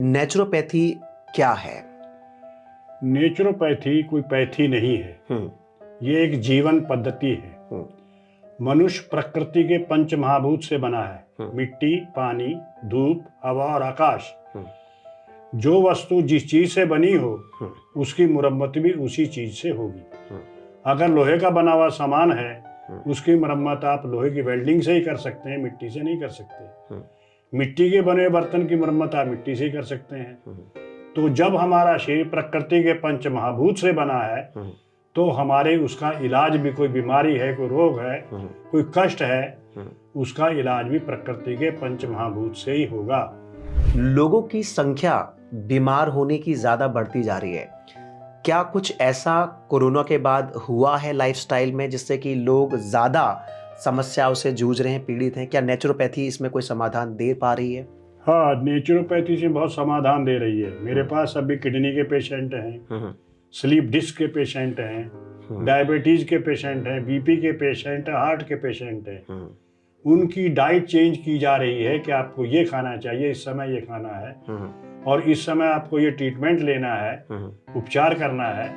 Naturopathy क्या है? Naturopathy कोई पैथी नहीं है। ये एक जीवन पद्धति है। मनुष्य प्रकृति के पंच महाभूत से बना है। मिट्टी, पानी, धूप, हवा और आकाश। जो वस्तु जिस चीज से बनी हो उसकी मुरम्मत भी उसी चीज से होगी। अगर लोहे का बना हुआ सामान है उसकी मरम्मत आप लोहे की वेल्डिंग से ही कर सकते हैं, मिट्टी से नहीं कर सकते। मिट्टी के बने बर्तन की मरम्मत आप मिट्टी से ही कर सकते हैं। तो जब हमारा शरीर प्रकृति के पंच महाभूत से बना है तो हमारे उसका इलाज भी, कोई बीमारी है, कोई रोग है, कोई कष्ट है, उसका इलाज भी प्रकृति के पंच महाभूत से ही होगा। लोगों की संख्या बीमार होने की ज्यादा बढ़ती जा रही है। क्या कुछ ऐसा कोरोना के बाद हुआ है लाइफस्टाइल में जिससे कि लोग ज्यादा समस्याओं से जूझ रहे हैं, पीड़ित हैं? क्या नेचुरोपैथी इसमें कोई समाधान दे पा रही है? हाँ, नेचुरोपैथी से बहुत समाधान दे रही है। मेरे पास अभी किडनी के पेशेंट हैं, स्लीप डिस्क के पेशेंट हैं, डायबिटीज के पेशेंट हैं, बीपी के पेशेंट हैं, हार्ट के पेशेंट हैं। उनकी डाइट चेंज की जा रही है कि आपको ये खाना चाहिए, इस समय ये खाना है और इस समय आपको ये ट्रीटमेंट लेना है, उपचार करना है।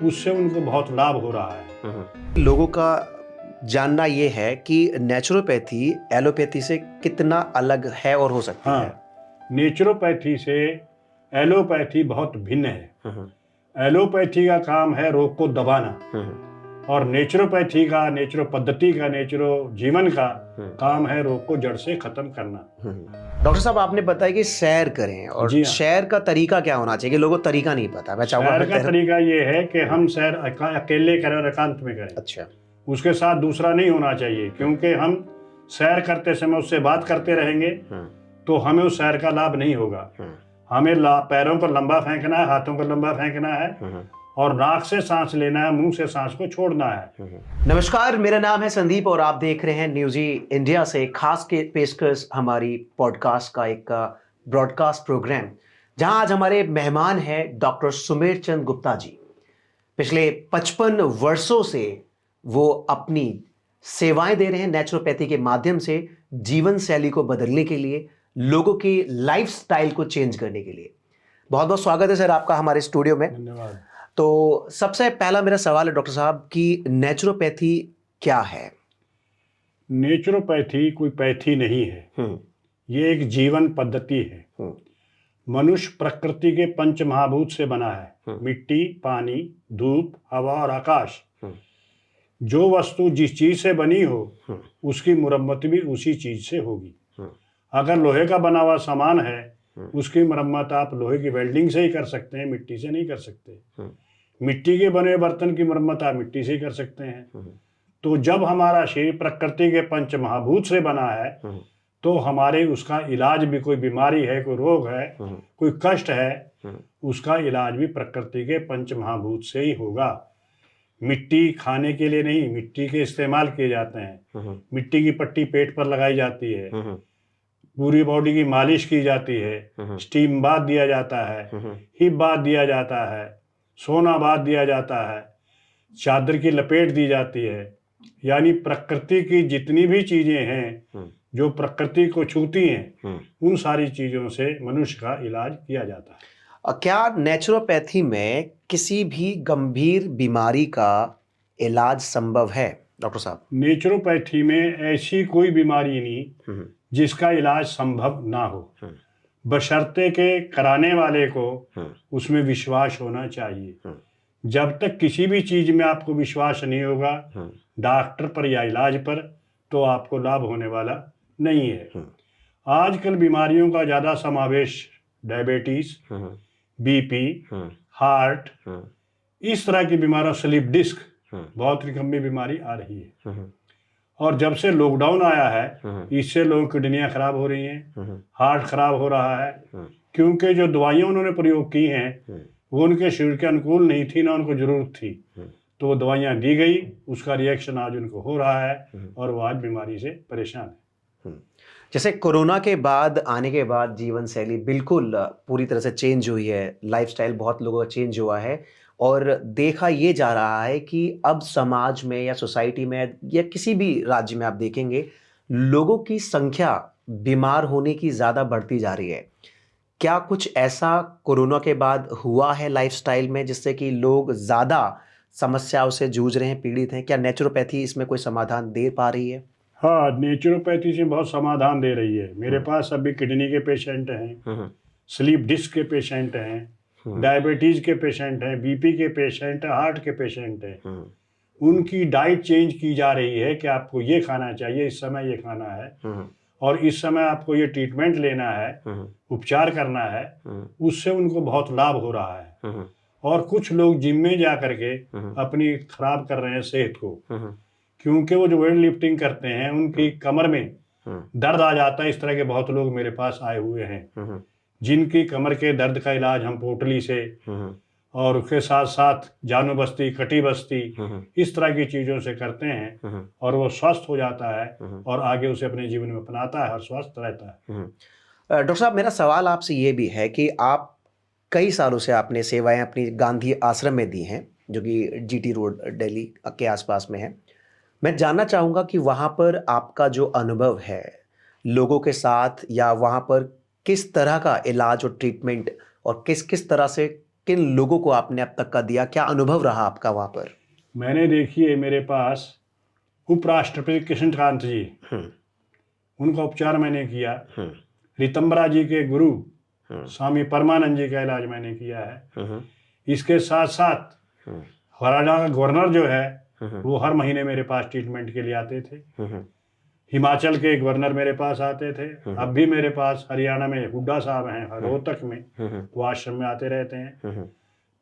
उससे उनको बहुत लाभ हो रहा है। लोगों का जानना ये है कि नेचुरोपैथी एलोपैथी से कितना अलग है और हो सकती है। नेचुरोपैथी से एलोपैथी बहुत भिन्न है। एलोपैथी का काम है रोग को दबाना और नेचुरोपैथी का, नेचुरो पद्धति का, नेचुरो जीवन का काम है रोग को जड़ से खत्म करना। डॉक्टर साहब, आपने बताया कि सैर करें और सैर का तरीका क्या होना चाहिए? कि लोगों को तरीका नहीं पता। मैं चाहूंगा सैर का तरीका ये है कि हम सैर अकेले करें और एकांत में करें। अच्छा। उसके साथ दूसरा नहीं होना चाहिए, क्योंकि हम सैर करते समय उससे बात करते रहेंगे तो हमें उस सैर का लाभ नहीं होगा। हमें पैरों को लंबा फेंकना है, हाथों को लंबा फेंकना है और नाक से सांस लेना है, मुंह से सांस को छोड़ना है। नमस्कार, मेरा नाम है संदीप और आप देख रहे हैं न्यूज़ी इंडिया से खास के पेशकश हमारी पॉडकास्ट का एक ब्रॉडकास्ट प्रोग्राम, जहां आज हमारे मेहमान हैं डॉक्टर सुमेर चंद गुप्ता जी। पिछले 55 वर्षों से वो अपनी सेवाएं दे रहे हैं नेचुरोपैथी के माध्यम से, जीवन शैली को बदलने के लिए, लोगों की लाइफस्टाइल को चेंज करने के लिए। बहुत बहुत स्वागत है सर आपका हमारे स्टूडियो में। धन्यवाद। तो सबसे पहला मेरा सवाल है डॉक्टर साहब कि नेचुरोपैथी क्या है? नेचुरोपैथी कोई पैथी नहीं है। ये एक जीवन पद्धति है। मनुष्य प्रकृति के पंच महाभूत से बना है। मिट्टी, पानी, धूप, हवा और आकाश। जो वस्तु जिस चीज से बनी हो उसकी मुरम्मत भी उसी चीज से होगी। अगर लोहे का बना हुआ सामान है उसकी मरम्मत आप लोहे की वेल्डिंग से ही कर सकते हैं, मिट्टी से नहीं कर सकते। मिट्टी के बने बर्तन की मरम्मत आप मिट्टी से ही कर सकते हैं। तो जब हमारा शरीर प्रकृति के पंच महाभूत से बना है तो हमारे उसका इलाज भी, कोई बीमारी है, कोई रोग है, कोई कष्ट है, उसका इलाज भी प्रकृति के पंच महाभूत से ही होगा। मिट्टी खाने के लिए नहीं, मिट्टी के इस्तेमाल किए जाते हैं। मिट्टी की पट्टी पेट पर लगाई जाती है, पूरी बॉडी की मालिश की जाती है, स्टीम बाथ दिया जाता है, हिप बाथ दिया जाता है, सोना बाथ दिया जाता है, चादर की लपेट दी जाती है। यानी प्रकृति की जितनी भी चीजें हैं जो प्रकृति को छूती हैं उन सारी चीजों से मनुष्य का इलाज किया जाता है। और क्या नेचुरोपैथी में किसी भी गंभीर बीमारी का इलाज संभव है डॉक्टर साहब? नेचुरोपैथी में ऐसी कोई बीमारी नहीं जिसका इलाज संभव ना हो, बशर्ते के कराने वाले को उसमें विश्वास होना चाहिए। जब तक किसी भी चीज में आपको विश्वास नहीं होगा, डॉक्टर पर या इलाज पर, तो आपको लाभ होने वाला नहीं है। आजकल बीमारियों का ज्यादा समावेश डायबिटीज, बीपी, हार्ट, इस तरह की बीमारियों, स्लीप डिस्क, बहुत निकम्मी बीमारी आ रही है। और जब से लॉकडाउन आया है इससे लोगों की किडनियां खराब हो रही हैं, हार्ट खराब हो रहा है, क्योंकि जो दवाइयां उन्होंने प्रयोग की हैं वो उनके शरीर के अनुकूल नहीं थी, ना उनको जरूरत थी। तो वो दवाइयां दी गई, उसका रिएक्शन आज उनको हो रहा है और वो आज बीमारी से परेशान है। जैसे कोरोना के बाद आने के बाद जीवन शैली बिल्कुल पूरी तरह से चेंज हुई है, लाइफस्टाइल बहुत लोगों का चेंज हुआ है और देखा ये जा रहा है कि अब समाज में या सोसाइटी में या किसी भी राज्य में आप देखेंगे लोगों की संख्या बीमार होने की ज़्यादा बढ़ती जा रही है। क्या कुछ ऐसा कोरोना के बाद हुआ है लाइफस्टाइल में जिससे कि लोग ज़्यादा समस्याओं से जूझ रहे हैं, पीड़ित हैं? क्या नेचुरोपैथी इसमें कोई समाधान दे पा रही है? हाँ, नेचुरोपैथी से बहुत समाधान दे रही है। मेरे हम्म, पास अभी किडनी के पेशेंट हैं, हम्म, स्लीप डिस्क के पेशेंट हैं, हम्म, डायबिटीज के पेशेंट हैं, बीपी के पेशेंट हैं, हार्ट के पेशेंट हैं। हम्म, उनकी डाइट चेंज की जा रही है कि आपको ये खाना चाहिए, इस समय ये खाना है, हम्म, और इस समय आपको ये ट्रीटमेंट लेना है, हम्म, उपचार करना है। हम्म, उससे उनको बहुत लाभ हो रहा है। हम्म, और कुछ लोग जिम में जा करके हम्म, अपनी खराब कर रहे हैं सेहत को, हम्म, क्योंकि वो जो वेट लिफ्टिंग करते हैं उनकी कमर में हम्म, दर्द आ जाता है। इस तरह के बहुत लोग मेरे पास आए हुए हैं हम्म, जिनकी कमर के दर्द का इलाज हम पोटली से हम्म, और उसके साथ साथ जानु बस्ती, कटी बस्ती, हम्म, इस तरह की चीज़ों से करते हैं, हम्म, और वो स्वस्थ हो जाता है हम्म, और आगे उसे अपने जीवन में अपनाता है और स्वस्थ रहता है। हम्म। डॉक्टर साहब, मेरा सवाल आपसे ये भी है कि आप कई सालों से आपने सेवाएं अपनी गांधी आश्रम में दी हैं, जो कि जीटी रोड दिल्ली के आसपास में है। मैं जानना चाहूँगा कि वहाँ पर आपका जो अनुभव है लोगों के साथ, या वहाँ पर किस तरह का इलाज और ट्रीटमेंट और किस किस तरह से किन लोगों को आपने अब तक का दिया, क्या अनुभव रहा आपका वहाँ पर? मैंने देखिए, मेरे पास उपराष्ट्रपति कृष्णकांत जी, हम्म, उनका उपचार मैंने किया। हम्म, रितंबरा जी के गुरु हम्म, स्वामी परमानंद जी का इलाज मैंने किया है। हम्म, इसके साथ साथ हम्म, हरियाणा का गवर्नर जो है हम्म, वो हर महीने मेरे पास ट्रीटमेंट के लिए आते थे। हम्म, हिमाचल के गवर्नर मेरे पास आते थे। हम्म, अब भी मेरे पास हरियाणा में हुड्डा साहब हैं रोहतक में, हम्म, वो आश्रम में आते रहते हैं। हम्म,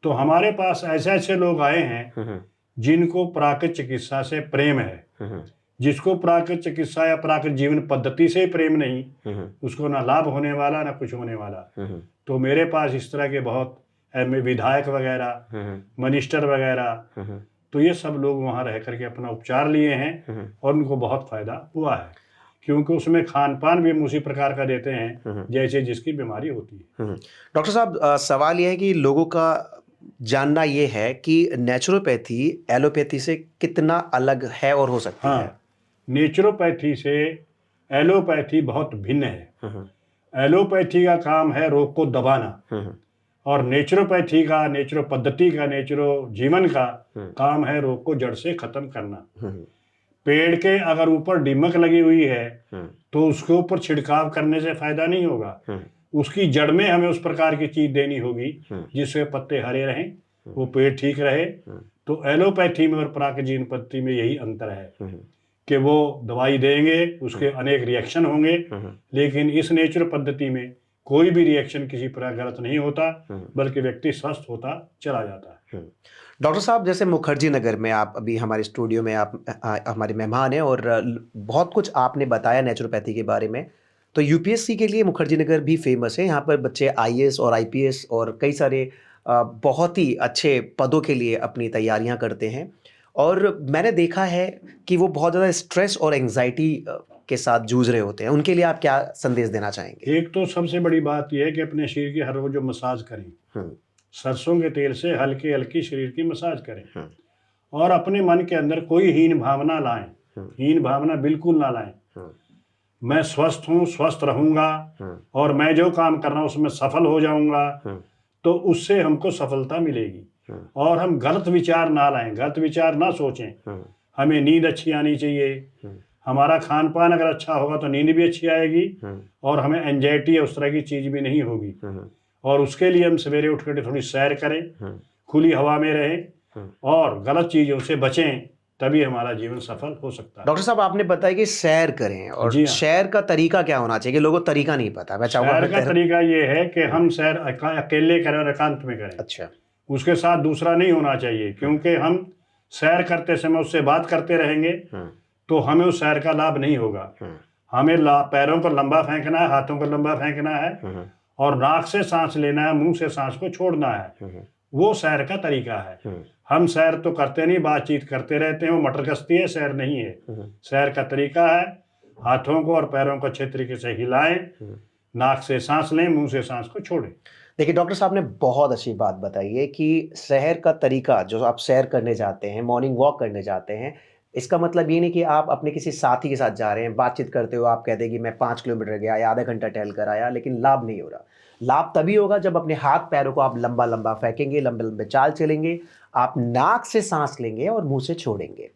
तो हमारे पास ऐसे ऐसे लोग आए हैं हम्म, जिनको प्राकृतिक चिकित्सा से प्रेम है। हम्म, जिसको प्राकृतिक चिकित्सा या प्राकृतिक जीवन पद्धति से प्रेम नहीं, हम्म, उसको ना लाभ होने वाला ना कुछ होने वाला। हम्म, तो मेरे पास इस तरह के बहुत विधायक वगैरह, हम्म, मिनिस्टर वगैरह, हम्म, तो ये सब लोग वहाँ रह करके अपना उपचार लिए हैं हम्म, और उनको बहुत फायदा हुआ है, क्योंकि उसमें खान पान भी हम उसी प्रकार का देते हैं जैसे जिसकी बीमारी होती है। डॉक्टर साहब, सवाल यह है कि लोगों का जानना ये है कि नेचुरोपैथी एलोपैथी से कितना अलग है और हो सकती है? हाँ, नेचुरोपैथी से एलोपैथी बहुत भिन्न है। हम्म, एलोपैथी का काम है रोग को दबाना, हम्म, और नेचुरोपैथी का, नेचुरो पद्धति का, नेचुरो जीवन का काम है रोग को जड़ से खत्म करना। हम्म, पेड़ के अगर ऊपर दीमक लगी हुई है हम्म, तो उसके ऊपर छिड़काव करने से फायदा नहीं होगा। हम्म, उसकी जड़ में हमें उस प्रकार की चीज देनी होगी हम्म, जिससे पत्ते हरे रहें, वो पेड़ ठीक रहे। तो एलोपैथी में और प्राकृतिक जीवन पद्धति में यही अंतर है हम्म, कि वो दवाई देंगे, उसके अनेक रिएक्शन होंगे, हम्म, लेकिन इस नेचुरल पद्धति में कोई भी रिएक्शन किसी प्रकार गलत नहीं होता, बल्कि व्यक्ति स्वस्थ होता चला जाता है। डॉक्टर साहब, जैसे मुखर्जी नगर में आप अभी हमारे स्टूडियो में आप हमारे मेहमान हैं, और बहुत कुछ आपने बताया नेचुरोपैथी के बारे में। तो यूपीएससी के लिए मुखर्जी नगर भी फेमस है। यहाँ पर बच्चे आईएएस और आईपीएस और कई सारे बहुत ही अच्छे पदों के लिए अपनी तैयारियां करते हैं। और मैंने देखा है कि वो बहुत ज़्यादा स्ट्रेस और एंग्जाइटी के साथ जूझ रहे होते हैं। उनके लिए आप क्या संदेश देना चाहेंगे? एक तो सबसे बड़ी बात यह है कि अपने शरीर की हर रोज मसाज करें, सरसों के तेल से हल्की हल्की शरीर की मसाज करें, और अपने मन के अंदर कोई हीन भावना लाएं, हीन भावना बिल्कुल ना लाएं। मैं स्वस्थ हूँ, स्वस्थ रहूंगा, और मैं जो काम कर रहा हूँ उसमें सफल हो जाऊंगा, तो उससे हमको सफलता मिलेगी। और हम गलत विचार ना लाएं, गलत विचार ना सोचें। हमें नींद अच्छी आनी चाहिए, हमारा खान पान अगर अच्छा होगा तो नींद भी अच्छी आएगी, और हमें एंजाइटी या उस तरह की चीज भी नहीं होगी। और उसके लिए हम सवेरे उठ कर थोड़ी सैर करें, खुली हवा में रहें, और गलत चीजों से बचें, तभी हमारा जीवन सफल हो सकता है। डॉक्टर साहब, आपने बताया कि सैर करें, और जी हाँ, सैर का तरीका क्या होना चाहिए? लोगों को तरीका नहीं पता। मैं चाहूंगा सैर हमें का तरीका ये है कि हम सैर अकेले करें और एकांत में करें। अच्छा। उसके साथ दूसरा नहीं होना चाहिए, क्योंकि हम सैर करते समय उससे बात करते रहेंगे तो हमें उस सैर का लाभ नहीं होगा। हमें पैरों को लंबा फेंकना है, हाथों को लंबा फेंकना है, और नाक से सांस लेना है, मुंह से सांस को छोड़ना है। वो सैर का तरीका है। हम सैर तो करते नहीं, बातचीत करते रहते हैं, वो मटर गश्ती है, सैर नहीं है। सैर का तरीका है हाथों को और पैरों को अच्छे तरीके से हिलाएं, नाक से सांस लें, मुंह से सांस को छोड़ें। देखिए डॉक्टर साहब ने बहुत अच्छी बात बताई है कि सैर का तरीका, जो आप सैर करने जाते हैं, मॉर्निंग वॉक करने जाते हैं, इसका मतलब ये नहीं कि आप अपने किसी साथी के साथ जा रहे हैं, बातचीत करते हो आप कहते हैं कि मैं 5 किलोमीटर गया या आधा घंटा टहल कर आया, लेकिन लाभ नहीं हो रहा। लाभ तभी होगा जब अपने हाथ पैरों को आप लंबा लंबा फेंकेंगे, लंबे लंबे चाल चलेंगे, आप नाक से सांस लेंगे और मुंह से छोड़ेंगे।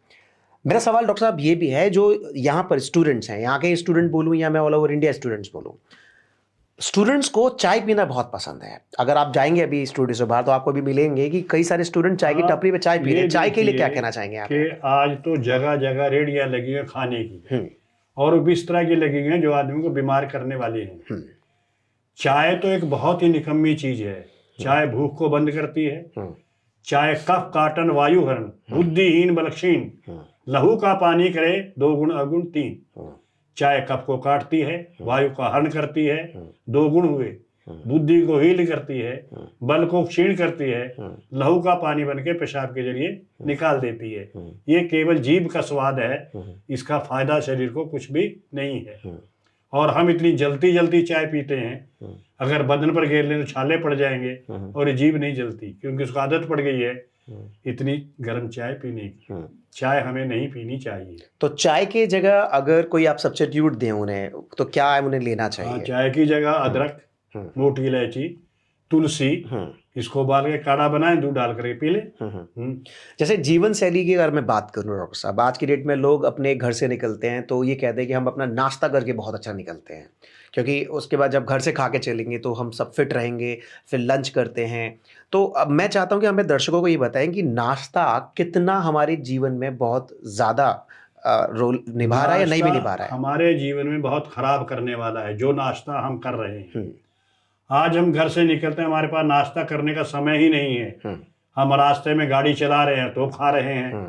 मेरा सवाल डॉक्टर साहब ये भी है, जो यहाँ पर स्टूडेंट्स हैं, यहाँ के स्टूडेंट बोलूँ या मैं ऑल ओवर इंडिया स्टूडेंट्स बोलूँ, स्टूडेंट्स को चाय पीना बहुत पसंद है। अगर आप जाएंगे अभी स्टूडियो से बाहर तो आपको भी मिलेंगे कि कई सारे स्टूडेंट चाय की टपरी पे चाय पी रहे हैं। चाय के लिए क्या कहना चाहेंगे आप? कि आज तो जगह जगह रेडियां लगी हैं खाने की, और भी इस तरह की लगी हैं जो आदमी को बीमार करने वाली हैं। चाय तो एक बहुत ही निकम्मी चीज है। चाय भूख को बंद करती है। चाय कफ काटन वायुहरण बुद्धिहीन बलक्षीण लहू का पानी करे 2 गुण अगुण 3। चाय कफ को काटती है, वायु का हरण करती है, 2 गुण हुए, बुद्धि को हील करती है, बल को क्षीण करती है, लहू का पानी बन के पेशाब के जरिए निकाल देती है। ये केवल जीभ का स्वाद है, इसका फायदा शरीर को कुछ भी नहीं है। और हम इतनी जल्दी जल्दी चाय पीते हैं, अगर बदन पर गिर लें तो छाले पड़ जाएंगे, और ये जीभ नहीं जलती क्योंकि उसको आदत पड़ गई है इतनी गर्म चाय पीने की। चाय हमें नहीं पीनी चाहिए। तो चाय की जगह अगर कोई आप सब्स्टिट्यूट दें उन्हें, तो क्या उन्हें लेना चाहिए? चाय की जगह अदरक, मोटी इलायची, तुलसी, इसको उबाल के काढ़ा बनाएं, दूध डाल कर पी ले। जैसे जीवन शैली की अगर मैं बात करूं डॉक्टर साहब, आज की डेट में लोग अपने घर से निकलते हैं तो ये कहते हैं कि हम अपना नाश्ता करके बहुत अच्छा निकलते हैं, क्योंकि उसके बाद जब घर से खा के चलेंगे तो हम सब फिट रहेंगे, फिर लंच करते हैं। तो अब मैं चाहता हूं कि हमें दर्शकों को ये बताएं कि नाश्ता कितना हमारे जीवन में बहुत ज़्यादा रोल निभा रहा है या नहीं भी निभा रहा है? हमारे जीवन में बहुत खराब करने वाला है जो नाश्ता हम कर रहे हैं। आज हम घर से निकलते हैं, हमारे पास नाश्ता करने का समय ही नहीं है। हम रास्ते में गाड़ी चला रहे हैं तो खा रहे हैं,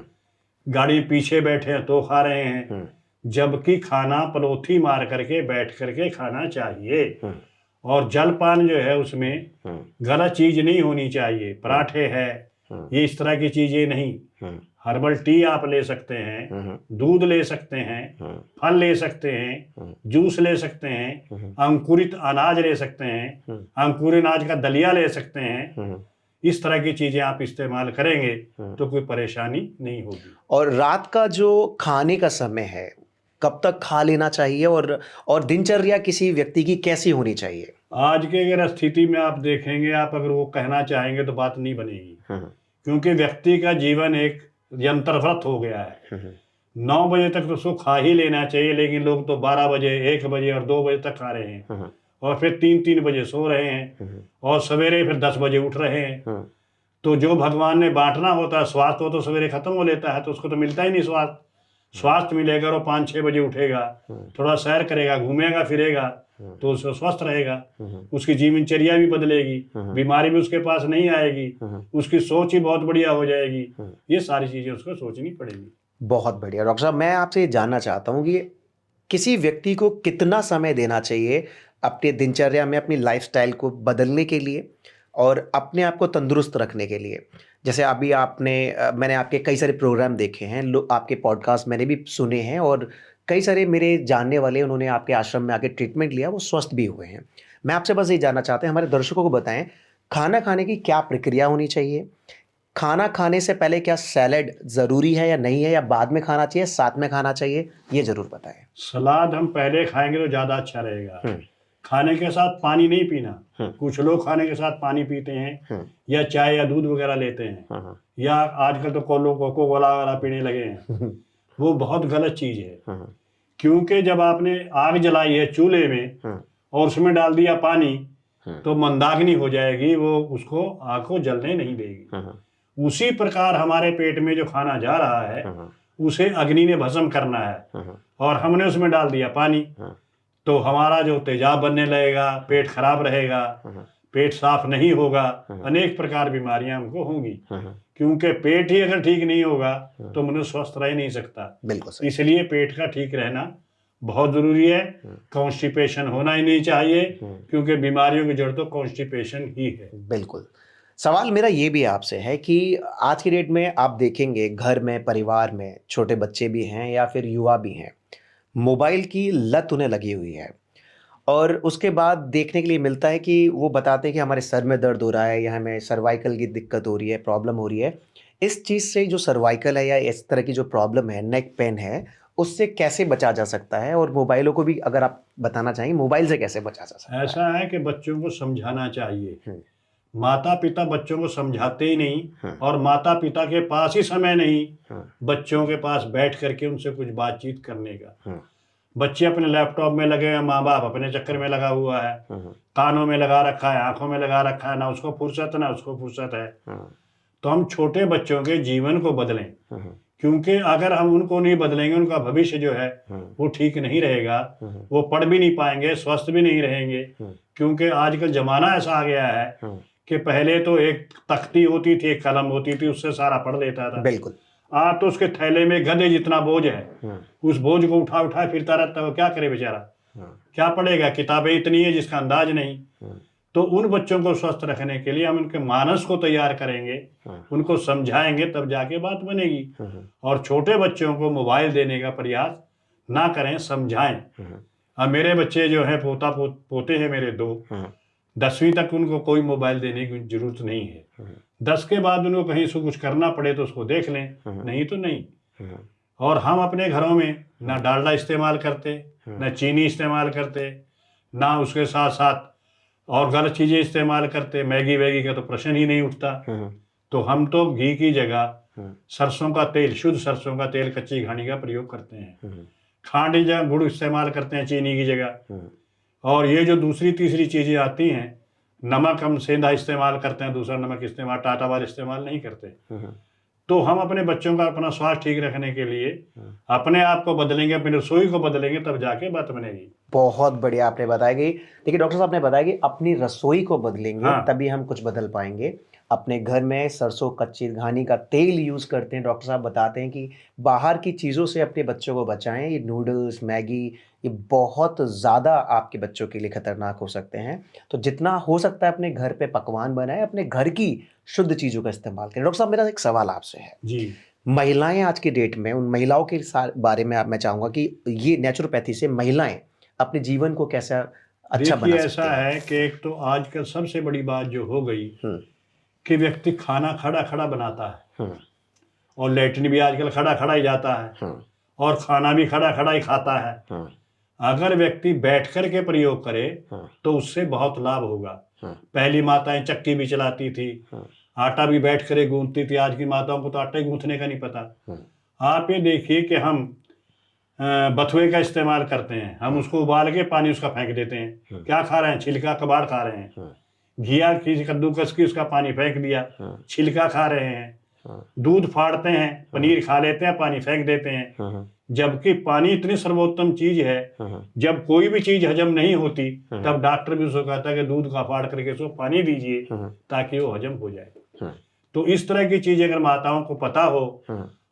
गाड़ी पीछे बैठे हैं तो खा रहे हैं, जबकि खाना पलोथी मार करके बैठ करके खाना चाहिए। और जलपान जो है उसमें गलत चीज नहीं होनी चाहिए। पराठे है, ये इस तरह की चीजें नहीं। हर्बल टी आप ले सकते हैं, दूध ले सकते हैं, फल ले सकते हैं, जूस ले सकते हैं, अंकुरित अनाज ले सकते हैं, अंकुरित अनाज का दलिया ले सकते हैं। इस तरह की चीजें आप इस्तेमाल करेंगे तो कोई परेशानी नहीं होगी। और रात का जो खाने का समय है, कब तक खा लेना चाहिए, और दिनचर्या किसी व्यक्ति की कैसी होनी चाहिए? आज के अगर स्थिति में आप देखेंगे, आप अगर वो कहना चाहेंगे तो बात नहीं बनेगी, क्योंकि व्यक्ति का जीवन एक यंत्रव्रत हो गया है। 9 बजे तक तो उसको खा ही लेना चाहिए, लेकिन लोग तो 12 बजे, 1 बजे और 2 बजे तक खा रहे हैं, और फिर 3-3 बजे सो रहे हैं, और सवेरे फिर 10 बजे उठ रहे हैं। तो जो भगवान ने बांटना होता है स्वास्थ्य, वो तो सवेरे खत्म हो लेता है, तो उसको तो मिलता ही नहीं स्वास्थ्य। स्वास्थ्य मिलेगा और 5-6 बजे उठेगा, थोड़ा सैर करेगा, घूमेगा फिरेगा, तो उसको स्वस्थ रहेगा, उसकी जीवनचर्या भी बदलेगी, बीमारी भी उसके पास नहीं आएगी, उसकी सोच ही बहुत बढ़िया हो जाएगी। ये सारी चीजें उसको सोचनी पड़ेगी। बहुत बढ़िया डॉक्टर साहब, मैं आपसे ये जानना चाहता हूँ कि किसी व्यक्ति को कितना समय देना चाहिए अपने दिनचर्या में अपनी लाइफस्टाइल को बदलने के लिए और अपने आप को तंदुरुस्त रखने के लिए? जैसे अभी मैंने आपके कई सारे प्रोग्राम देखे हैं, आपके पॉडकास्ट मैंने भी सुने हैं, और कई सारे मेरे जानने वाले उन्होंने आपके आश्रम में आके ट्रीटमेंट लिया, वो स्वस्थ भी हुए हैं। मैं आपसे बस ये जानना चाहते हैं, हमारे दर्शकों को बताएं, खाना खाने की क्या प्रक्रिया होनी चाहिए? खाना खाने से पहले क्या सैलेड ज़रूरी है या नहीं है, या बाद में खाना चाहिए, साथ में खाना चाहिए? ये ज़रूर बताएं। सलाद हम पहले खाएंगे तो ज़्यादा अच्छा रहेगा। खाने के साथ पानी नहीं पीना। कुछ लोग खाने के साथ पानी पीते हैं, या चाय या दूध वगैरह लेते हैं, या आजकल तो कोको कोला वगैरह पीने लगे हैं। वो बहुत गलत चीज़ है, क्योंकि जब आपने आग जलाई है चूल्हे में और उसमें डाल दिया पानी, तो मंदाग्नि हो जाएगी, वो उसको आग को जलने नहीं देगी। उसी प्रकार हमारे पेट में जो खाना जा रहा है उसे अग्नि ने भस्म करना है, और हमने उसमें डाल दिया पानी, तो हमारा जो तेजाब बनने लगेगा, पेट खराब रहेगा, पेट साफ नहीं होगा, अनेक प्रकार बीमारियां हमको होंगी। क्योंकि पेट ही अगर ठीक नहीं होगा तो मनुष्य स्वस्थ रह नहीं सकता। बिल्कुल। इसलिए पेट का ठीक रहना बहुत जरूरी है। कॉन्स्टिपेशन होना ही नहीं चाहिए, क्योंकि बीमारियों की जड़ तो कॉन्स्टिपेशन ही है। बिल्कुल। सवाल मेरा ये भी आपसे है कि आज की डेट में आप देखेंगे घर में, परिवार में छोटे बच्चे भी हैं या फिर युवा भी हैं, मोबाइल की लत उन्हें लगी हुई है, और उसके बाद देखने के लिए मिलता है कि वो बताते हैं कि हमारे सर में दर्द हो रहा है, या हमें सर्वाइकल की दिक्कत हो रही है, प्रॉब्लम हो रही है। इस चीज़ से जो सर्वाइकल है या इस तरह की जो प्रॉब्लम है, नेक पेन है, उससे कैसे बचा जा सकता है, और मोबाइलों को भी अगर आप बताना चाहेंगे मोबाइल से कैसे बचा जा सकता है? ऐसा है कि बच्चों को समझाना चाहिए। माता पिता बच्चों को समझाते ही नहीं, और माता पिता के पास ही समय नहीं बच्चों के पास बैठ करके उनसे कुछ बातचीत करने का। बच्चे अपने लैपटॉप में लगे हैं, माँ बाप अपने चक्कर में लगा हुआ है, कानों में लगा रखा है, आंखों में लगा रखा है, ना उसको फुर्सत ना उसको फुर्सत है। तो हम छोटे बच्चों के जीवन को बदलें, क्योंकि अगर हम उनको नहीं बदलेंगे उनका भविष्य जो है वो ठीक नहीं रहेगा। वो पढ़ भी नहीं पाएंगे, स्वस्थ भी नहीं रहेंगे, क्योंकि आजकल जमाना ऐसा आ गया है कि पहले तो एक तख्ती होती थी, एक कलम होती थी, उससे सारा पढ़ लेता था। बिल्कुल। आज तो उसके थैले में गधे जितना बोझ है, उस बोझ को उठा उठा फिरता रहता है। वो क्या करे बेचारा, क्या पढ़ेगा? किताबें इतनी है जिसका अंदाज नहीं। तो उन बच्चों को स्वस्थ रखने के लिए हम उनके मानस को तैयार करेंगे, उनको समझाएंगे, तब जाके बात बनेगी। और छोटे बच्चों को मोबाइल देने का प्रयास ना करें, समझाएं। अब मेरे बच्चे जो हैं, पोते हैं मेरे 2, 10वीं तक उनको कोई मोबाइल देने की जरूरत नहीं है। 10 के बाद उनको कहीं से कुछ करना पड़े तो उसको देख लें, नहीं तो नहीं। और हम अपने घरों में ना डालडा इस्तेमाल करते, ना चीनी इस्तेमाल करते, ना उसके साथ साथ और गलत चीजें इस्तेमाल करते। मैगी वैगी का तो प्रश्न ही नहीं उठता। तो हम तो घी की जगह सरसों का तेल, शुद्ध सरसों का तेल, कच्ची घानी का प्रयोग करते हैं। खांड या गुड़ इस्तेमाल करते हैं चीनी की जगह। और ये जो दूसरी तीसरी चीजें आती हैं, नमक हम सेंधा इस्तेमाल करते हैं, दूसरा नमक इस्तेमाल, टाटा वाला इस्तेमाल नहीं करते। तो हम अपने बच्चों का अपना स्वास्थ्य ठीक रखने के लिए अपने आप को बदलेंगे, अपनी रसोई को बदलेंगे, तब जाके बात बनेगी। बहुत बढ़िया आपने बताया कि देखिए डॉक्टर साहब ने बताया कि अपनी रसोई को बदलेंगे, हाँ। तभी हम कुछ बदल पाएंगे। अपने घर में सरसों कच्ची घानी का तेल यूज करते हैं, डॉक्टर साहब बताते हैं कि बाहर की चीज़ों से अपने बच्चों को बचाएं। ये नूडल्स, मैगी, ये बहुत ज़्यादा आपके बच्चों के लिए खतरनाक हो सकते हैं। तो जितना हो सकता है अपने घर पे पकवान बनाएं, अपने घर की शुद्ध चीज़ों का इस्तेमाल करें। डॉक्टर साहब मेरा एक सवाल आपसे है, जी। महिलाएं आज की डेट में, उन महिलाओं के बारे में आप, मैं चाहूँगा कि ये नेचुरोपैथी से महिलाएं अपने जीवन को कैसा अच्छा देखिए, बना सकती ऐसा हैं? है कि एक तो आजकल सबसे बड़ी बात जो हो गई कि व्यक्ति खाना खड़ा खड़ा बनाता है, और लेटरिन भी आजकल खड़ा खड़ा ही जाता है, और खाना भी खड़ा खड़ा ही खाता है। अगर व्यक्ति बैठ कर के प्रयोग करे तो उससे बहुत लाभ होगा। पहली माताएं चक्की भी चलाती थी, आटा भी बैठ कर गूंथती थी। आज की माताओं को तो आटा ही गूंथने का नहीं पता। आप ये देखिए कि हम बथुए का इस्तेमाल करते हैं, हम उसको उबाल के पानी उसका फेंक देते हैं। क्या खा रहे हैं? छिलका कबाड़ खा रहे हैं। घिया की कद्दूकस की उसका पानी फेंक दिया, छिलका खा रहे हैं। दूध फाड़ते हैं, पनीर खा लेते हैं, पानी फेंक देते हैं। जबकि पानी इतनी सर्वोत्तम चीज है, जब कोई भी चीज हजम नहीं होती तब डॉक्टर भी उसको कहता है कि दूध का फाड़ करके उसको पानी दीजिए ताकि वो हजम हो जाए। तो इस तरह की चीजें अगर माताओं को पता हो,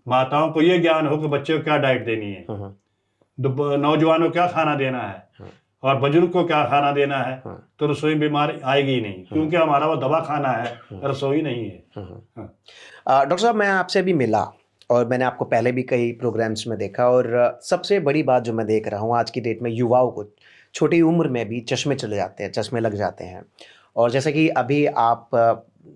माताओं को ये ज्ञान हो कि बच्चे को क्या डाइट देनी है, नौजवानों को क्या खाना देना है, और बुजुर्ग को क्या खाना देना है, तो रसोई बीमारी आएगी ही नहीं, क्योंकि हमारा वो दवा खाना है, रसोई नहीं है। डॉक्टर साहब मैं आपसे भी मिला, और मैंने आपको पहले भी कई प्रोग्राम्स में देखा, और सबसे बड़ी बात जो मैं देख रहा हूँ आज की डेट में, युवाओं को छोटी उम्र में भी चश्मे चले जाते हैं, चश्मे लग जाते हैं। और जैसे कि अभी आप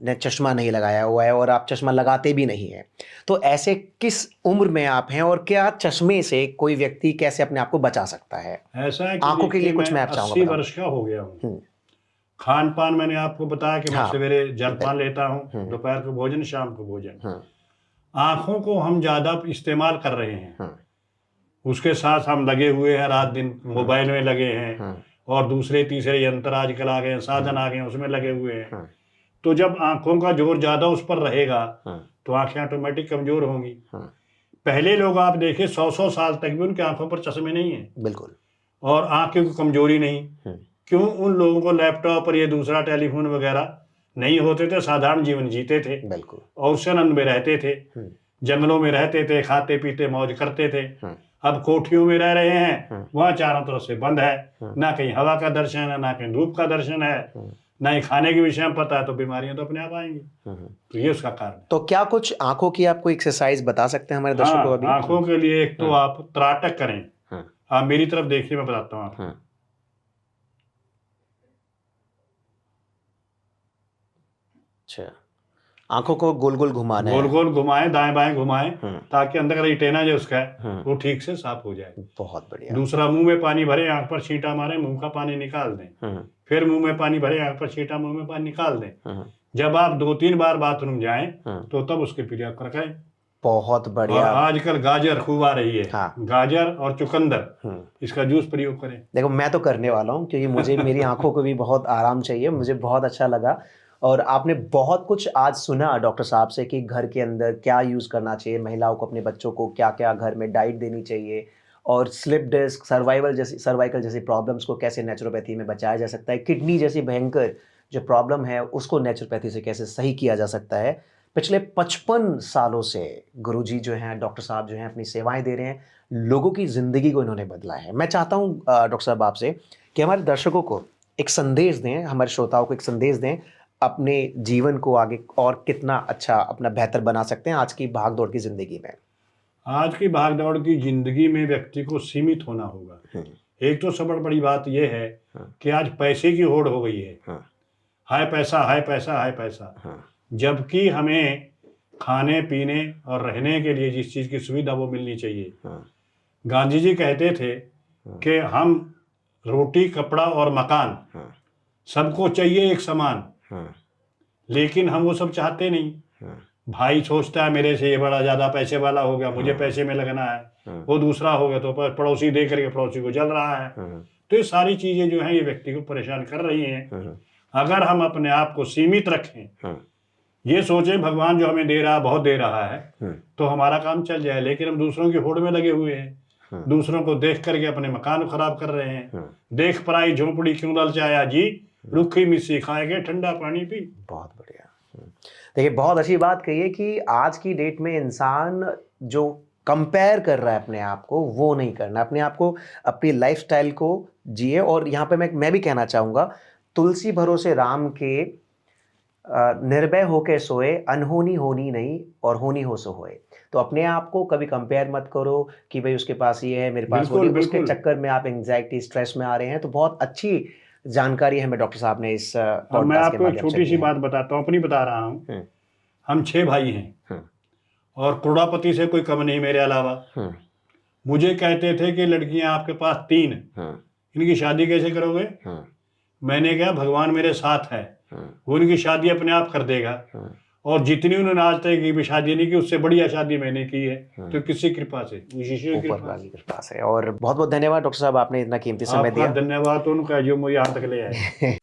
ने चश्मा नहीं लगाया हुआ है और आप चश्मा लगाते भी नहीं हैं, तो ऐसे किस उम्र में आप हैं, और क्या चश्मे से कोई व्यक्ति कैसे अपने आप को बचा सकता है? ऐसा है कि आंखों के लिए देखिए, कुछ मैं आप 80 चाहूँगा वर्ष का हो गया हूँ। खान पान मैंने आपको बताया कि मैं हाँ। सवेरे जलपान लेता हूँ, दोपहर को भोजन, शाम को भोजन। आंखों को हम ज्यादा इस्तेमाल कर रहे हैं, उसके साथ हम लगे हुए हैं, रात दिन मोबाइल में लगे हैं, और दूसरे तीसरे यंत्र आजकल आ गए हैं, साधन आ गए हैं, उसमें लगे हुए हैं। तो जब आंखों का जोर ज्यादा उस पर रहेगा तो आंखें ऑटोमेटिक कमजोर होंगी। पहले लोग आप देखिए 100-100 साल तक भी उनकी आंखों पर चश्मे नहीं है, बिल्कुल, और आंखों की कमजोरी नहीं। क्यों? उन लोगों को लैपटॉप और ये दूसरा टेलीफोन वगैरह नहीं होते थे, साधारण जीवन जीते थे, बिल्कुल, और उससे आनंद में रहते थे, जंगलों में रहते थे, खाते पीते मौज करते थे। अब कोठियों में रह रहे हैं, वहां चारों तरफ से बंद है, ना कहीं हवा का दर्शन है, ना कहीं धूप का दर्शन है, ना ही खाने के विषय में पता है, तो बीमारियां तो अपने आप आएंगी। तो ये उसका कारण है। तो क्या कुछ आंखों की आप कोई एक्सरसाइज बता सकते हैं हमारे दर्शकों को अभी? आंखों के लिए एक तो आप त्राटक करें। आप मेरी तरफ देखिए, मैं बताता हूँ आपको। अच्छा, आंखों को गोल गोल घुमाना गोल है। गोल घुमाए, दाएं बाएं घुमाए, ताकि अंदर का रिटेना जो उसका है वो ठीक से साफ हो जाए। बहुत बढ़िया। दूसरा, मुंह में पानी भरे, आंख पर छींटा मारे, मुंह का पानी निकाल दें। फिर मुंह में पानी भरे, आंख पर छींटा, मुंह में पानी निकाल दें। जब आप 2-3 बार बाथरूम जाएं तो तब उसके क्रिया को रखें। बहुत और बढ़िया। आजकल गाजर खूब आ रही है। हाँ। गाजर और चुकंदर, इसका जूस प्रयोग करें। देखो मैं तो करने वाला हूँ, क्योंकि मुझे मेरी आंखों को भी बहुत आराम चाहिए। मुझे बहुत अच्छा लगा, और आपने बहुत कुछ आज सुना डॉक्टर साहब से कि घर के अंदर क्या यूज़ करना चाहिए, महिलाओं को अपने बच्चों को क्या क्या घर में डाइट देनी चाहिए, और स्लिप डिस्क, सर्वाइकल जैसी प्रॉब्लम्स को कैसे नेचुरोपैथी में बचाया जा सकता है, किडनी जैसी भयंकर जो प्रॉब्लम है उसको नेचुरोपैथी से कैसे सही किया जा सकता है। पिछले 55 सालों से गुरुजी जो हैं, डॉक्टर साहब जो हैं, अपनी सेवाएं दे रहे हैं, लोगों की ज़िंदगी को इन्होंने बदला है। मैं चाहता हूँ डॉक्टर साहब आपसे कि हमारे दर्शकों को एक संदेश दें, हमारे श्रोताओं को एक संदेश दें, अपने जीवन को आगे और कितना अच्छा अपना बेहतर बना सकते हैं आज की भाग-दौड़ की ज़िंदगी में। आज की भागदौड़ की जिंदगी में व्यक्ति को सीमित होना होगा। एक तो सबसे बड़ी बात यह है कि आज पैसे की होड़ हो गई है। हाय पैसा, हाय पैसा, हाय पैसा। जबकि हमें खाने पीने और रहने के लिए जिस चीज की सुविधा वो मिलनी चाहिए। गांधी जी कहते थे कि हम रोटी, कपड़ा और मकान सबको चाहिए एक समान, लेकिन हम वो सब चाहते नहीं। भाई सोचता है मेरे से ये बड़ा ज्यादा पैसे वाला हो गया, मुझे पैसे में लगना है। वो दूसरा हो गया तो पड़ोसी देख करके पड़ोसी को जल रहा है। तो ये सारी चीजें जो हैं ये व्यक्ति को परेशान कर रही हैं। अगर हम अपने आप को सीमित रखें, ये सोचें भगवान जो हमें दे रहा है बहुत दे रहा है, तो हमारा काम चल जाए। लेकिन हम दूसरों की होड़ में लगे हुए हैं, दूसरों को देख करके अपने मकान खराब कर रहे हैं। देख पराई झोंपड़ी क्यों ललचाया जी, रुखी मिस्सी खाएंगे ठंडा पानी पी। बहुत बढ़िया। देखिए बहुत अच्छी बात कही है कि आज की डेट में इंसान जो कंपेयर कर रहा है अपने आप को, वो नहीं करना। अपने आप को, अपनी लाइफस्टाइल को जिए। और यहाँ पे मैं भी कहना चाहूँगा, तुलसी भरोसे राम के, निर्भय होके सोए, अनहोनी होनी नहीं और होनी हो सो होए। तो अपने आप को कभी कंपेयर मत करो कि भाई उसके पास ये है, मेरे पास वो नहीं। उसके चक्कर में आप एंग्जाइटी, स्ट्रेस में आ रहे हैं। तो बहुत अच्छी जानकारी हमें डॉक्टर साहब ने इस मैं पॉडकास्ट के आपको एक माध्यम से छोटी दी सी है। बात बताता हूँ, अपनी बता रहा हूँ। हम 6 भाई हैं और करोड़पति से कोई कम नहीं मेरे अलावा। मुझे कहते थे कि लड़कियां आपके पास 3, इनकी शादी कैसे करोगे? मैंने कहा भगवान मेरे साथ है, वो इनकी शादी अपने आप कर देगा। और जितनी उन्होंने आज तक की भी शादी नहीं की, उससे बढ़िया शादी मैंने की है। तो किसी कृपा से, ईश्वर की ऊपर वाली कृपा से। और बहुत बहुत धन्यवाद डॉक्टर साहब, आपने इतना कीमती समय आपका दिया। धन्यवाद उनका जो मुझे यहाँ तक ले आए।